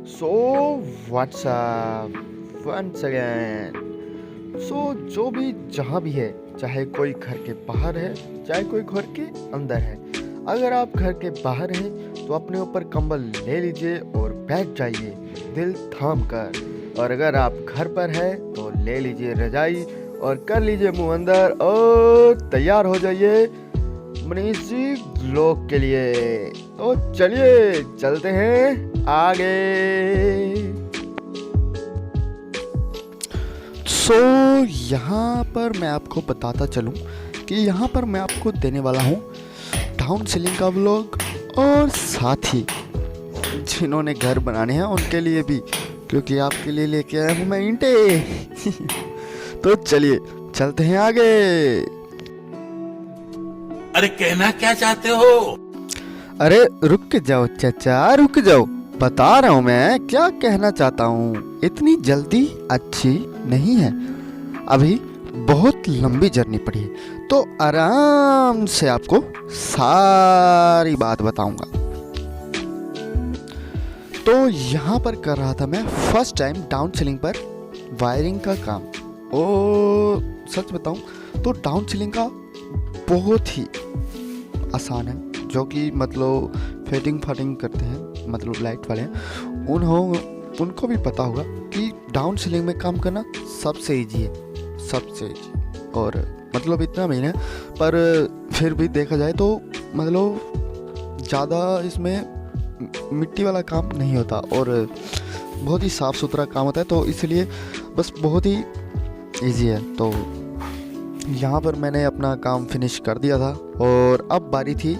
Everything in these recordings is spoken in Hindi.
So what's up once again. जो भी जहाँ भी है, चाहे कोई घर के बाहर है चाहे कोई घर के अंदर है, अगर आप घर के बाहर हैं तो अपने ऊपर कंबल ले लीजिए और बैठ जाइए दिल थाम कर, और अगर आप घर पर है तो ले लीजिए रजाई और कर लीजिए मुंह अंदर और तैयार हो जाइए मनीष जी व्लॉग के लिए। तो चलिए चलते हैं आगे। यहाँ पर मैं आपको बताता चलूं कि यहाँ पर मैं आपको देने वाला हूँ डाउन सीलिंग का व्लॉग, और साथ ही जिन्होंने घर बनाने हैं उनके लिए भी, क्योंकि आपके लिए लेके आया हूँ मैं ईंटे। तो चलिए चलते हैं आगे। अरे कहना क्या चाहते हो? अरे रुक जाओ चाचा, रुक जाओ, बता रहा हूँ मैं क्या कहना चाहता हूँ। इतनी जल्दी अच्छी नहीं है, अभी बहुत लंबी जर्नी पड़ी है, तो आराम से आपको सारी बात बताऊंगा। तो यहाँ पर कर रहा था मैं फर्स्ट टाइम डाउन सीलिंग पर वायरिंग का काम। ओ सच बताऊं तो डाउन सीलिंग का बहुत ही आसान है, जो कि मतलब फिटिंग फाटिंग करते हैं, मतलब लाइट वाले उनको भी पता होगा कि डाउन सीलिंग में काम करना सबसे इजी है, सबसे इजी। और मतलब इतना भी है, पर फिर भी देखा जाए तो मतलब ज़्यादा इसमें मिट्टी वाला काम नहीं होता और बहुत ही साफ़ सुथरा काम होता है, तो इसलिए बस बहुत ही इजी है। तो यहाँ पर मैंने अपना काम फिनिश कर दिया था और अब बारी थी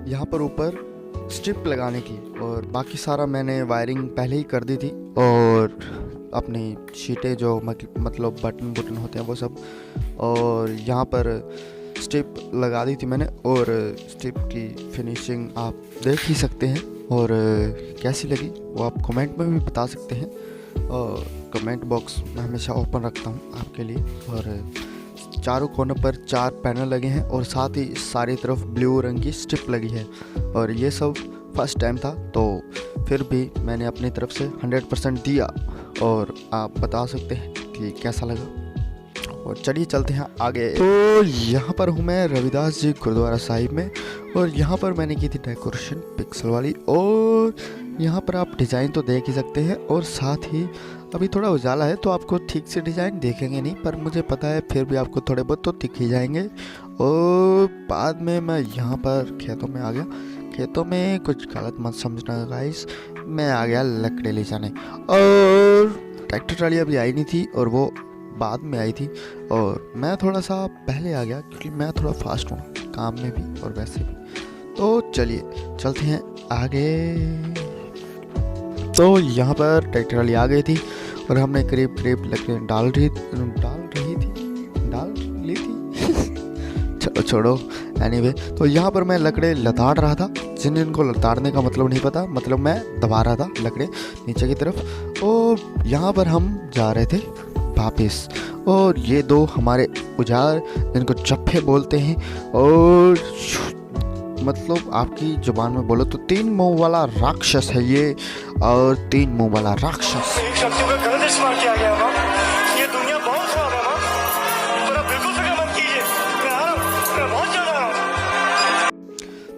यहाँ पर ऊपर स्ट्रिप लगाने की, और बाकी सारा मैंने वायरिंग पहले ही कर दी थी, और अपनी शीटें जो मतलब बटन होते हैं वो सब, और यहाँ पर स्ट्रिप लगा दी थी मैंने, और स्ट्रिप की फिनिशिंग आप देख ही सकते हैं, और कैसी लगी वो आप कमेंट में भी बता सकते हैं, और कमेंट बॉक्स मैं हमेशा ओपन रखता हूँ आपके लिए। और चारों कोनों पर 4 पैनल लगे हैं और साथ ही सारी तरफ ब्लू रंग की स्ट्रिप लगी है, और ये सब फर्स्ट टाइम था, तो फिर भी मैंने अपनी तरफ से 100% दिया, और आप बता सकते हैं कि कैसा लगा। और चलिए चलते हैं आगे। तो यहाँ पर हूँ मैं रविदास जी गुरुद्वारा साहिब में, और यहाँ पर मैंने की थी डेकोरेशन पिक्सल वाली, और यहाँ पर आप डिज़ाइन तो देख ही सकते हैं, और साथ ही अभी थोड़ा उजाला है तो आपको ठीक से डिज़ाइन देखेंगे नहीं, पर मुझे पता है फिर भी आपको थोड़े बहुत तो दिख ही जाएंगे। और बाद में मैं यहाँ पर खेतों में आ गया। खेतों में कुछ गलत मत समझना गाइस, मैं आ गया लकड़ी ले जाने, और ट्रैक्टर ट्राली अभी आई नहीं थी और वो बाद में आई थी, और मैं थोड़ा सा पहले आ गया क्योंकि मैं थोड़ा फास्ट हूँ काम में भी और वैसे भी। तो चलिए चलते हैं आगे। तो यहाँ पर ट्रैक्टर वाली आ गई थी और हमने करीब लकड़ी डाल ली थी। चलो छोड़ो, एनीवे। तो यहाँ पर मैं लकड़े लताड़ रहा था, जिनको लताड़ने का मतलब नहीं पता, मतलब मैं दबा रहा था लकड़े नीचे की तरफ, और यहाँ पर हम जा रहे थे वापिस, और ये 2 हमारे उजार जिनको चप्पे बोलते हैं, और मतलब आपकी जुबान में बोलो तो 3 मुंह वाला राक्षस है ये, और 3 मुंह वाला राक्षस। एक शक्ति पे गलत इस्तेमाल किया गया माँ, ये दुनिया बहुत खराब है माँ, पर आप बिल्कुल फिक्र मत कीजिए, मैं आ रहा हूँ, मैं बहुत जल्द आ रहा हूँ।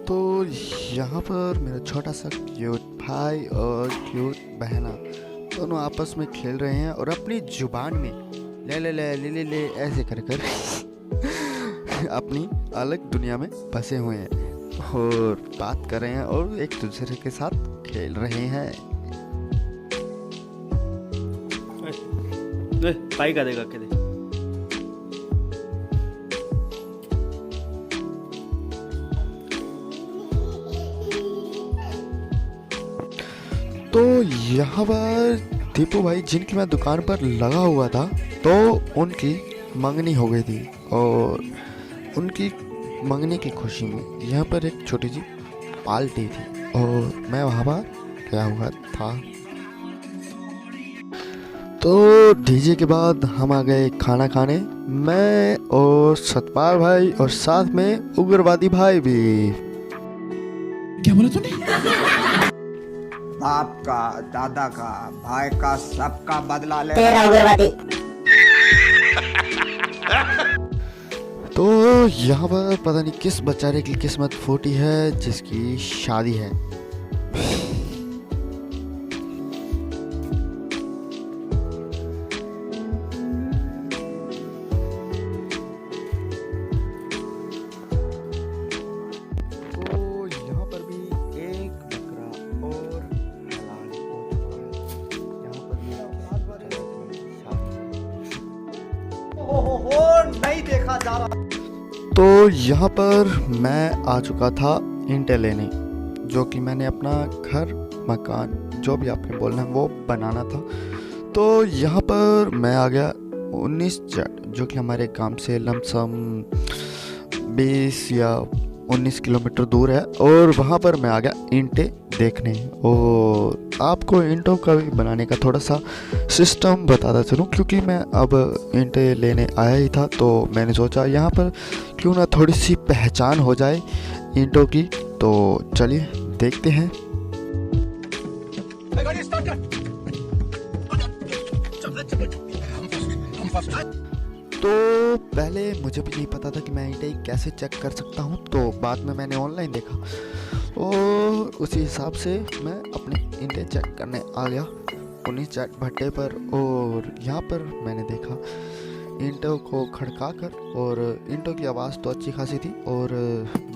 तो यहाँ पर मेरा छोटा सा क्यूट भाई और क्यूट बहना दोनों आपस में खेल रहे हैं, और अपनी जुबान में ले ले ले ले ले, ले ऐसे कर अपनी अलग दुनिया में फंसे हुए हैं और बात कर रहे हैं और एक दूसरे के साथ खेल रहे हैं। पाई का देगा के दे। तो यहाँ पर दीपू भाई जिनकी मैं दुकान पर लगा हुआ था, तो उनकी मंगनी हो गई थी, और उनकी मंगनी की खुशी में यहाँ पर एक छोटी सी पार्टी थी और मैं वहाँ पर गया हुआ था। तो डीजे के बाद हम आ गए खाना खाने, मैं और सतपाल भाई और साथ में उग्रवादी भाई भी। क्या बोला तूने? बाप का, दादा का, भाई का, सबका बदला ले। तेरा उग्रवादी। तो यहाँ पर पता नहीं किस बेचारे की किस्मत फूटी है जिसकी शादी है। तो यहाँ पर भी एक बकरा और हलाल हो चुका है। यहाँ पर भी नहीं देखा जा रहा। तो यहाँ पर मैं आ चुका था ईंटें लेने, जो कि मैंने अपना घर मकान जो भी आपने बोलना है वो बनाना था। तो यहाँ पर मैं आ गया 19 जेट, जो कि हमारे गांव से लमसम 20 या 19 किलोमीटर दूर है। और वहाँ पर मैं आ गया ईंटें देखने, और आपको ईंटों का भी बनाने का थोड़ा सा सिस्टम बताता चलूँ, क्योंकि मैं अब ईंटें लेने आया ही था। तो मैंने सोचा यहाँ पर क्यों ना थोड़ी सी पहचान हो जाए ईंटों की। तो चलिए देखते हैं। तो पहले मुझे भी नहीं पता था कि मैं ईंटें कैसे चेक कर सकता हूँ, तो बाद में मैंने ऑनलाइन देखा और उसी हिसाब से मैं अपने ईंटें चेक करने आ गया 19 जेट भट्टे पर। और यहाँ पर मैंने देखा ईंटों को खड़का कर, और ईंटों की आवाज़ तो अच्छी खासी थी। और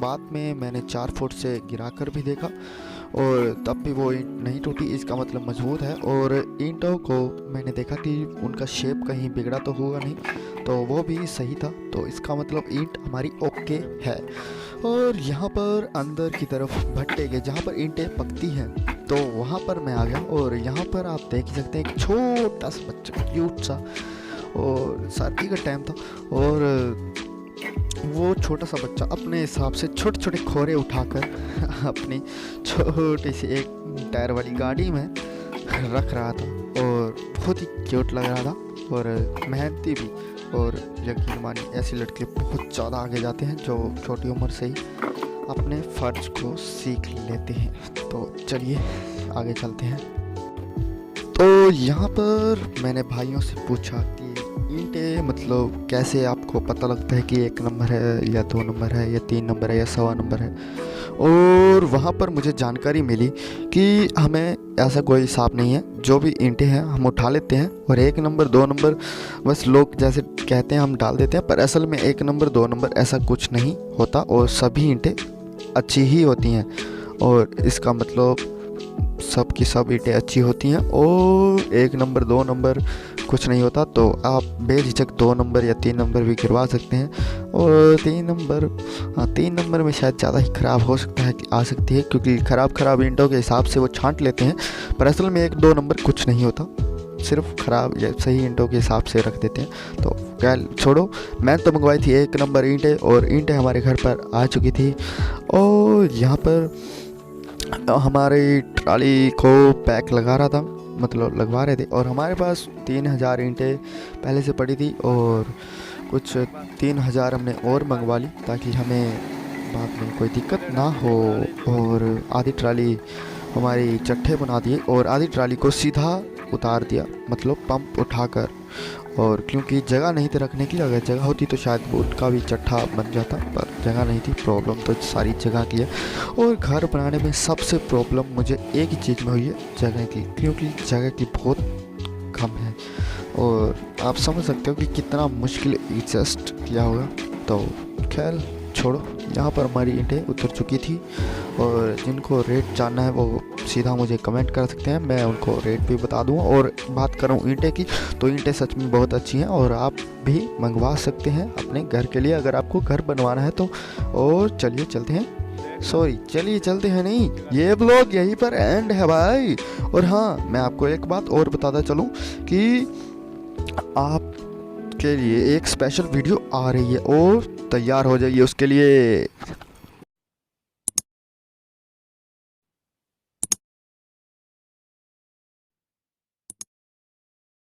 बाद में मैंने 4 फुट से गिरा कर भी देखा, और तब भी वो ईंट नहीं टूटी, इसका मतलब मजबूत है। और ईंटों को मैंने देखा कि उनका शेप कहीं बिगड़ा तो हुआ नहीं, तो वो भी सही था। तो इसका मतलब ईंट हमारी ओके है। और यहाँ पर अंदर की तरफ भट्टे के जहाँ पर ईंटें पकती हैं, तो वहाँ पर मैं आ गया। और यहाँ पर आप देख ही सकते हैं एक छोटा सा बच्चा, क्यूट सा, और सर्दी का टाइम था, और वो छोटा सा बच्चा अपने हिसाब से छोटे छोटे खोरे उठाकर अपनी छोटी सी एक टायर वाली गाड़ी में रख रहा था, और बहुत ही क्यूट लग रहा था और मेहनती भी। और यकीन मानिए ऐसी लड़के बहुत ज़्यादा आगे जाते हैं जो छोटी उम्र से ही अपने फ़र्ज को सीख लेते हैं। तो चलिए आगे चलते हैं। तो यहाँ पर मैंने भाइयों से पूछा कि ईंटें मतलब कैसे आपको पता लगता है कि 1 नंबर है या 2 नंबर है या 3 नंबर है या 1.25 नंबर है। और वहाँ पर मुझे जानकारी मिली कि हमें ऐसा कोई हिसाब नहीं है, जो भी ईंटें हैं हम उठा लेते हैं, और 1 नंबर 2 नंबर बस लोग जैसे कहते हैं हम डाल देते हैं, पर असल में 1 नंबर 2 नंबर ऐसा कुछ नहीं होता, और सभी ईंटें अच्छी ही होती हैं। और इसका मतलब सब की सब ईंटें अच्छी होती हैं, और 1 नंबर 2 नंबर कुछ नहीं होता। तो आप बेझिझक 2 नंबर या 3 नंबर भी गिरवा सकते हैं। और 3 नंबर में शायद ज़्यादा ही ख़राब हो सकता है कि आ सकती है, क्योंकि ख़राब ईंटों के हिसाब से वो छांट लेते हैं, पर असल में 1-2 नंबर कुछ नहीं होता, सिर्फ ख़राब या सही ईंटों के हिसाब से रख देते हैं। तो क्या छोड़ो, मैं तो मंगवाई थी 1 नंबर ईंटें, और ईंटें हमारे घर पर आ चुकी थी। और यहाँ पर हमारी ट्राली को पैक लगा रहा था, मतलब लगवा रहे थे, और हमारे पास 3000 ईंटें पहले से पड़ी थी, और कुछ 3000 हमने और मंगवा ली ताकि हमें बाद में कोई दिक्कत ना हो। और आधी ट्राली हमारी चट्टे बना दिए, और आधी ट्राली को सीधा उतार दिया, मतलब पंप उठाकर। और क्योंकि जगह नहीं थी रखने की, अगर जगह होती तो शायद वो उनका भी चट्टा बन जाता, पर जगह नहीं थी। प्रॉब्लम तो सारी जगह की है, और घर बनाने में सबसे प्रॉब्लम मुझे एक ही चीज़ में हुई है, जगह की, क्योंकि जगह की बहुत कम है। और आप समझ सकते हो कि कितना मुश्किल एडजस्ट किया होगा। तो खैर छोड़ो, यहाँ पर हमारी ईंटें उतर चुकी थी, और जिनको रेट जानना है वो सीधा मुझे कमेंट कर सकते हैं, मैं उनको रेट भी बता दूँगा। और बात करूँ ईंटें की, तो ईंटें सच में बहुत अच्छी हैं, और आप भी मंगवा सकते हैं अपने घर के लिए, अगर आपको घर बनवाना है तो। और चलिए चलते हैं, चलिए चलते हैं नहीं, ये ब्लॉग यहीं पर एंड है भाई। और हाँ, मैं आपको एक बात और बताता चलूँ कि आप के लिए एक स्पेशल वीडियो आ रही है, और तैयार हो जाइए उसके लिए।